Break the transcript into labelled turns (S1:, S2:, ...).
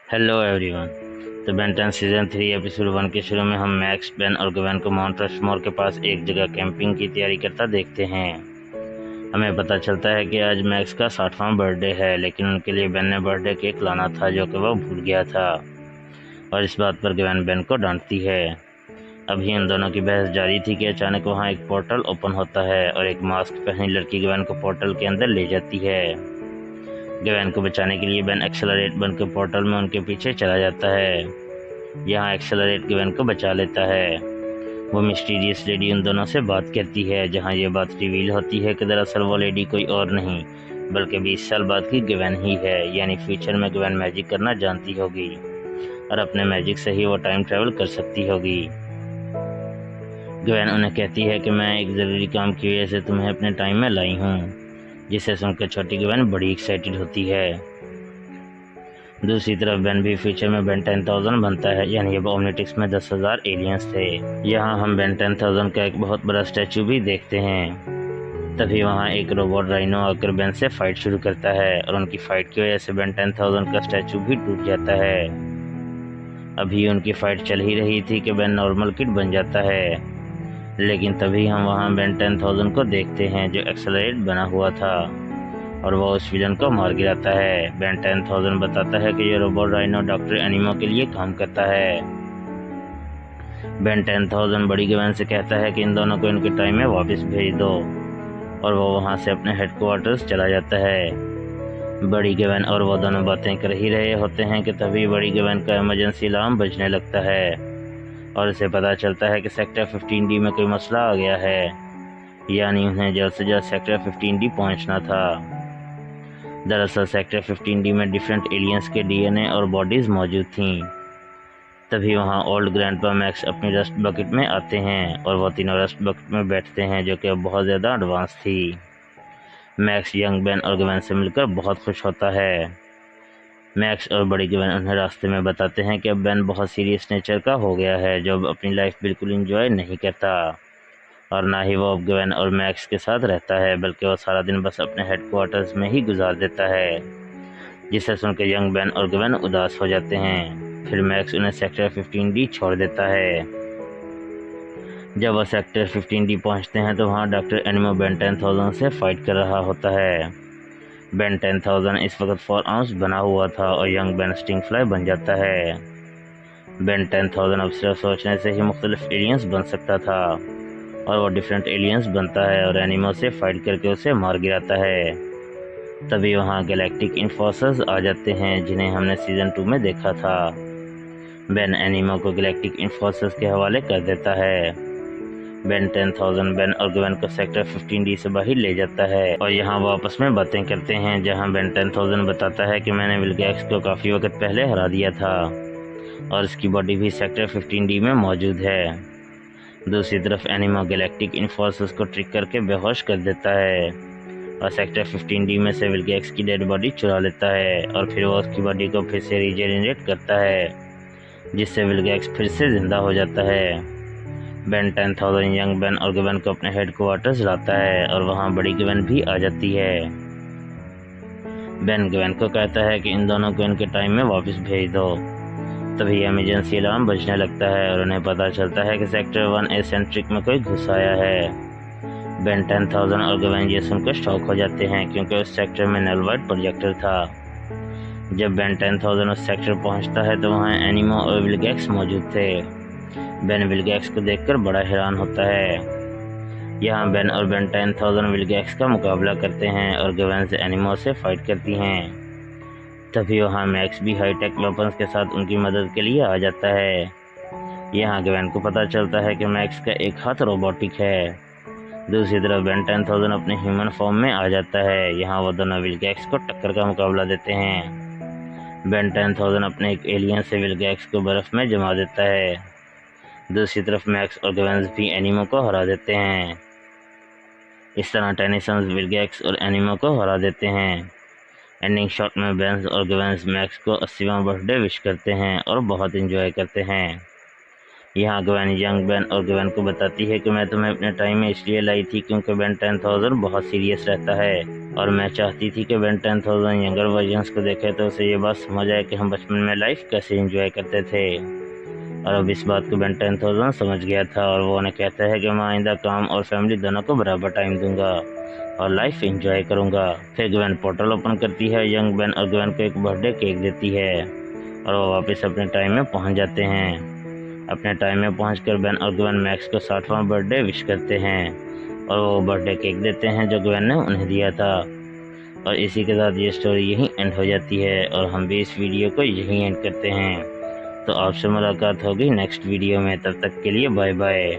S1: Hello everyone. तो Ben 10 season 3 episode 1 के शुरू में हम मैक्स, बेन और गवेन को माउंट रशमोर के पास एक जगह कैंपिंग की तैयारी करता देखते हैं। हमें पता चलता है कि आज मैक्स का 60वां बर्थडे है, लेकिन उनके लिए बेन ने बर्थडे केक लाना था जो कि वह भूल गया था, और इस बात पर गवेन बेन को डांटती है। अभी उन दोनों की बहस जारी थी कि अचानक वहाँ एक पोर्टल ओपन होता है और एक मास्क पहनी लड़की गवेन को पोर्टल के अंदर ले जाती है। गवेन को बचाने के लिए बेन एक्सेलरेट बनकर पोर्टल में उनके पीछे चला जाता है। यहाँ एक्सेलरेट गवेन को बचा लेता है। वो मिस्टीरियस लेडी उन दोनों से बात करती है, जहाँ ये बात रिवील होती है कि दरअसल वो लेडी कोई और नहीं बल्कि 20 साल बाद की गवेन ही है। यानी फ्यूचर में गवेन मैजिक करना जानती होगी और अपने मैजिक से ही वो टाइम ट्रेवल कर सकती होगी। गवेन उन्हें कहती है कि मैं एक ज़रूरी काम की वजह से तुम्हें अपने टाइम में लाई हूँ, जिसे सुनकर छोटी गवेन बड़ी एक्साइटेड होती है। दूसरी तरफ बेन भी फ्यूचर में बेन 10,000 बनता है, यानी अब ओमनिट्रिक्स में 10,000 एलियंस थे। यहाँ हम बेन 10,000 का एक बहुत बड़ा स्टैचू भी देखते हैं। तभी वहाँ एक रोबोट राइनो आकर बेन से फाइट शुरू करता है और उनकी फाइट की वजह से बेन 10,000 का स्टैचू भी टूट जाता है। अभी उनकी फाइट चल ही रही थी कि बेन नॉर्मल किड बन जाता है, लेकिन तभी हम वहाँ बेन 10,000 को देखते हैं जो एक्सेलरेट बना हुआ था और वो उस विलन को मार गिराता है। बेन 10,000 बताता है कि ये रोबोट राइनो डॉक्टर एनिमो के लिए काम करता है। बेन 10,000 बड़ी गवेन से कहता है कि इन दोनों को इनके टाइम में वापस भेज दो, और वो वहाँ से अपने हेडक्वार्टर्स चला जाता है। बड़ी गवेन और वो दोनों बातें कर ही रहे होते हैं कि तभी बड़ी गवेन का इमरजेंसी अलार्म बजने लगता है और उसे पता चलता है कि सेक्टर 15D में कोई मसला आ गया है, यानी उन्हें जल्द से जल्द सेक्टर 15D पहुँचना था। दरअसल सेक्टर 15D में डिफरेंट एलियंस के डीएनए और बॉडीज़ मौजूद थीं। तभी वहाँ ओल्ड ग्रैंडपा मैक्स अपनी रस्ट बकेट में आते हैं और वो तीनों रस्ट बकेट में बैठते हैं, जो कि बहुत ज़्यादा एडवांस थी। मैक्स यंग बेन और गवेन से मिलकर बहुत खुश होता है। मैक्स और बड़ी गवेन उन्हें रास्ते में बताते हैं कि अब बेन बहुत सीरियस नेचर का हो गया है, जो अब अपनी लाइफ बिल्कुल इंजॉय नहीं करता, और ना ही वो अब गवेन और मैक्स के साथ रहता है, बल्कि वो सारा दिन बस अपने हेडक्वार्टर्स में ही गुजार देता है। जिसे सुनकर यंग बेन और गवेन उदास हो जाते हैं। फिर मैक्स उन्हें सेक्टर 15D छोड़ देता है। जब वह सेक्टर 15D पहुंचते हैं तो वहां डॉक्टर एनिमो बेन 10,000 से फाइट कर रहा होता है। बेन 10,000 इस वक्त 4 आउंस बना हुआ था और यंग बेन स्टिंग फ्लाई बन जाता है। बेन 10,000 अब सिर्फ सोचने से ही मुख्तलिफ एलियंस बन सकता था, और वो डिफरेंट एलियंस बनता है और एनिमो से फाइट करके उसे मार गिराता है। तभी वहाँ गैलेक्टिक इन्फोर्सर्स आ जाते हैं, जिन्हें हमने सीज़न 2 में देखा था। बेन एनिमो को गैलेक्टिक इन्फोर्सर्स के हवाले कर देता है। बेन 10,000 बेन और गवेन को सेक्टर 15D से बाहर ले जाता है और यहाँ वो आपस में बातें करते हैं, जहाँ बेन 10,000 बताता है कि मैंने विलगैक्स को काफ़ी वक्त पहले हरा दिया था और इसकी बॉडी भी सेक्टर 15D में मौजूद है। दूसरी तरफ एनिमो गैलेक्टिक इन्फोर्सर्स को ट्रिक करके बेहोश कर देता है और सेक्टर 15D में से विलगैक्स की डेड बॉडी चुरा लेता है, और फिर वो उसकी बॉडी को फिर से रीजेनरेट करता है, जिससे विलगैक्स फिर से जिंदा हो जाता है। बेन 10,000 यंग बेन और गवेन को अपने हेडक्वार्टर्स लाता है और वहाँ बड़ी गवेन भी आ जाती है। बेन गवेन को कहता है कि इन दोनों को इनके टाइम में वापस भेज दो। तभी इमरजेंसी अलार्म बजने लगता है और उन्हें पता चलता है कि सेक्टर 1A सेंट्रिक में कोई घुस आया है। बेन 10,000 और गवेन ये सुनकर शॉक हो जाते हैं, क्योंकि उस सेक्टर में नल वाइट प्रोजेक्टर था। जब बेन 10,000 उस सेक्टर पहुंचता है तो वहाँ एनिमो और विलगैक्स मौजूद थे। बेन विलगैक्स को देखकर बड़ा हैरान होता है। यहाँ बेन और बेन 10,000 विलगैक्स का मुकाबला करते हैं और गवेन से एनिमो से फाइट करती हैं। तभी वहाँ मैक्स भी हाईटेक वेपन्स के साथ उनकी मदद के लिए आ जाता है। यहाँ गवेन को पता चलता है कि मैक्स का एक हाथ रोबोटिक है। दूसरी तरफ बेन 10,000 अपने ह्यूमन फॉर्म में आ जाता है। यहाँ वो दोनों विलगैक्स को टक्कर का मुकाबला देते हैं। बेन 10,000 अपने एक एलियन से विलगैक्स को बर्फ में जमा देता है। दूसरी तरफ मैक्स और गवेन भी एनिमो को हरा देते हैं। इस तरह टेनिसंस विलगैक्स और एनिमो को हरा देते हैं। एंडिंग शॉट में बेन और गवेन मैक्स को 80वां बर्थडे विश करते हैं और बहुत इंजॉय करते हैं। यहाँ ग्वेन यंग बेन और ग्वेन को बताती है कि मैं तुम्हें अपने टाइम में इसलिए लाई थी क्योंकि बेन 10,000 बहुत सीरियस रहता है और मैं चाहती थी कि बेन 10,000 यंगर वर्जन्स को देखे तो उसे ये बात समझ आए कि हम बचपन में लाइफ कैसे एंजॉय करते थे। और अब इस बात को बेन 10,000 समझ गया था और वो उन्हें कहता है कि मैं आइंदा काम और फैमिली दोनों को बराबर टाइम दूंगा और लाइफ एंजॉय करूंगा। फिर ग्वेन पोर्टल ओपन करती है, यंग बेन और ग्वेन को एक बर्थडे केक देती है और वो वापस अपने टाइम में पहुंच जाते हैं। अपने टाइम में पहुंचकर बेन और ग्वेन मैक्स को 60वां बर्थडे विश करते हैं और वो बर्थडे केक देते हैं जो ग्वेन ने उन्हें दिया था। और इसी के साथ ये स्टोरी यहीं एंड हो जाती है और हम भी इस वीडियो को यहीं एंड करते हैं। तो आपसे मुलाकात होगी नेक्स्ट वीडियो में, तब तक के लिए बाय बाय।